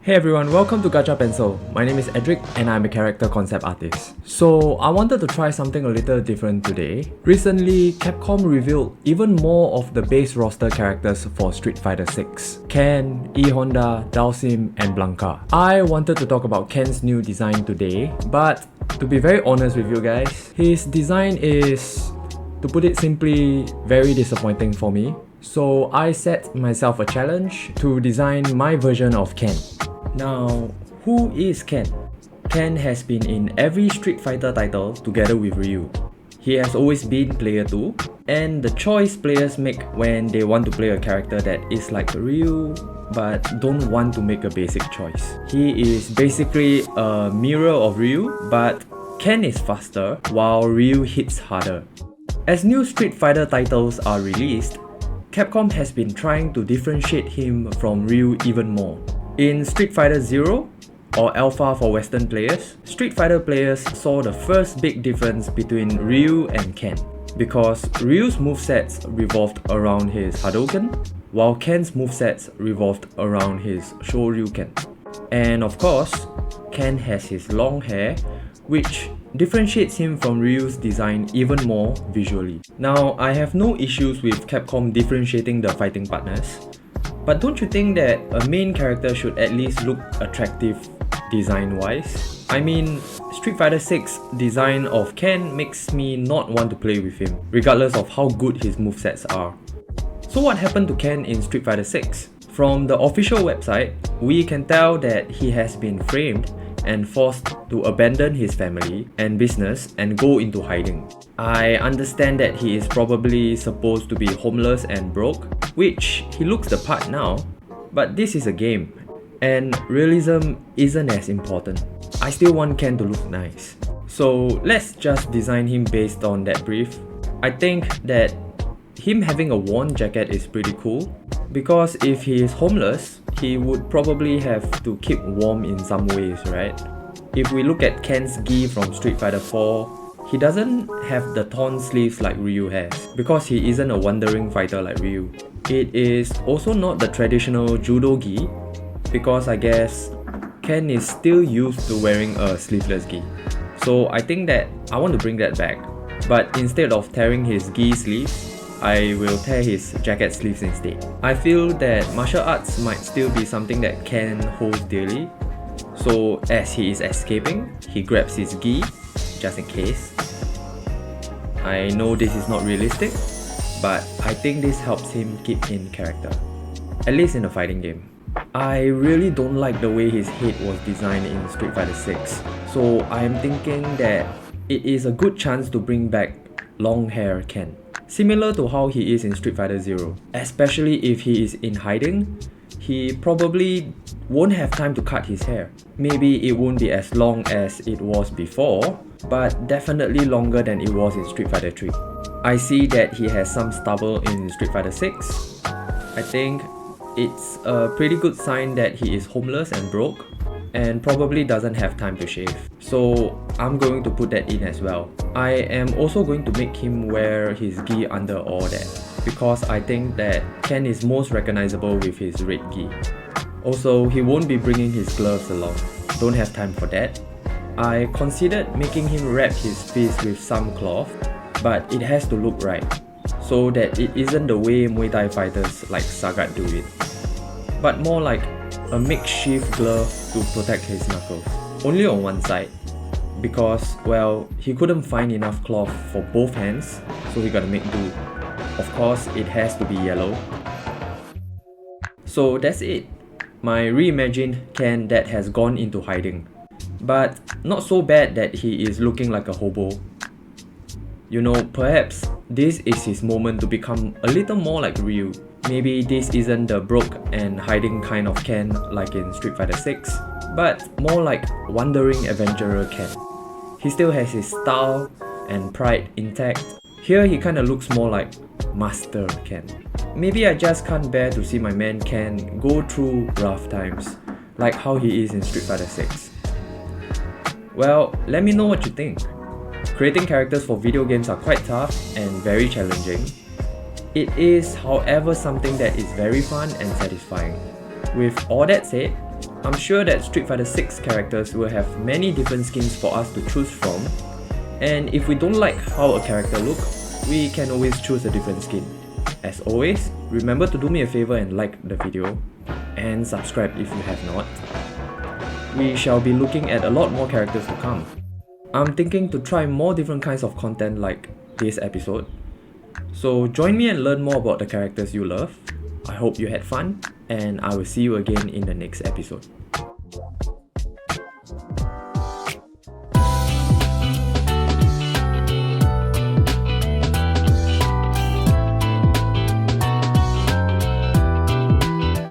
Hey everyone, welcome to GachaPencil. My name is Edric and I'm a character concept artist. So I wanted to try something a little different today. Recently, Capcom revealed even more of the base roster characters for Street Fighter 6. Ken, E-Honda, Dalsim, and Blanca. I wanted to talk about Ken's new design today, but to be very honest with you guys, his design is, to put it simply, very disappointing for me. So I set myself a challenge to design my version of Ken. Now, who is Ken? Ken has been in every Street Fighter title together with Ryu. He has always been player 2, and the choice players make when they want to play a character that is like Ryu but don't want to make a basic choice. He is basically a mirror of Ryu, but Ken is faster while Ryu hits harder. As new Street Fighter titles are released, Capcom has been trying to differentiate him from Ryu even more. In Street Fighter 0, or Alpha for Western players, Street Fighter players saw the first big difference between Ryu and Ken, because Ryu's movesets revolved around his Hadouken, while Ken's movesets revolved around his Shoryuken. And of course, Ken has his long hair, which differentiates him from Ryu's design even more visually. Now, I have no issues with Capcom differentiating the fighting partners, but don't you think that a main character should at least look attractive design-wise? I mean, Street Fighter 6 design of Ken makes me not want to play with him, regardless of how good his movesets are. So what happened to Ken in Street Fighter 6? From the official website, we can tell that he has been framed and forced to abandon his family and business and go into hiding. I understand that he is probably supposed to be homeless and broke, which he looks the part now, but this is a game, and realism isn't as important. I still want Ken to look nice. So let's just design him based on that brief. I think that him having a worn jacket is pretty cool, because if he is homeless, he would probably have to keep warm in some ways, right? If we look at Ken's gi from Street Fighter 4, he doesn't have the torn sleeves like Ryu has, because he isn't a wandering fighter like Ryu. It is also not the traditional judo gi, because I guess Ken is still used to wearing a sleeveless gi. So I think that I want to bring that back, but instead of tearing his gi sleeves, I will tear his jacket sleeves instead. I feel that martial arts might still be something that Ken holds dearly, so as he is escaping, he grabs his gi, just in case. I know this is not realistic, but I think this helps him keep in character, at least in a fighting game. I really don't like the way his head was designed in Street Fighter 6, so I am thinking that it is a good chance to bring back long hair Ken, similar to how he is in Street Fighter 0. Especially if he is in hiding, he probably won't have time to cut his hair. Maybe it won't be as long as it was before, but definitely longer than it was in Street Fighter 3. I see that he has some stubble in Street Fighter 6. I think it's a pretty good sign that he is homeless and broke, and probably doesn't have time to shave. So I'm going to put that in as well. I am also going to make him wear his gi under all that, because I think that Ken is most recognizable with his red gi. Also, he won't be bringing his gloves along. Don't have time for that. I considered making him wrap his fist with some cloth, but it has to look right, so that it isn't the way Muay Thai fighters like Sagat do it, but more like a makeshift glove to protect his knuckles. Only on one side, because, well, he couldn't find enough cloth for both hands, so he gotta make do. Of course, it has to be yellow. So that's it. My reimagined Ken that has gone into hiding. But not so bad that he is looking like a hobo. You know, perhaps this is his moment to become a little more like Ryu. Maybe this isn't the broke and hiding kind of Ken like in Street Fighter 6, but more like wandering adventurer Ken. He still has his style and pride intact. Here he kinda looks more like Master Ken. Maybe I just can't bear to see my man Ken go through rough times, like how he is in Street Fighter 6. Well, let me know what you think. Creating characters for video games are quite tough and very challenging. It is, however, something that is very fun and satisfying. With all that said, I'm sure that Street Fighter 6 characters will have many different skins for us to choose from, and if we don't like how a character looks, we can always choose a different skin. As always, remember to do me a favor and like the video, and subscribe if you have not. We shall be looking at a lot more characters to come. I'm thinking to try more different kinds of content like this episode. So join me and learn more about the characters you love. I hope you had fun, and I will see you again in the next episode.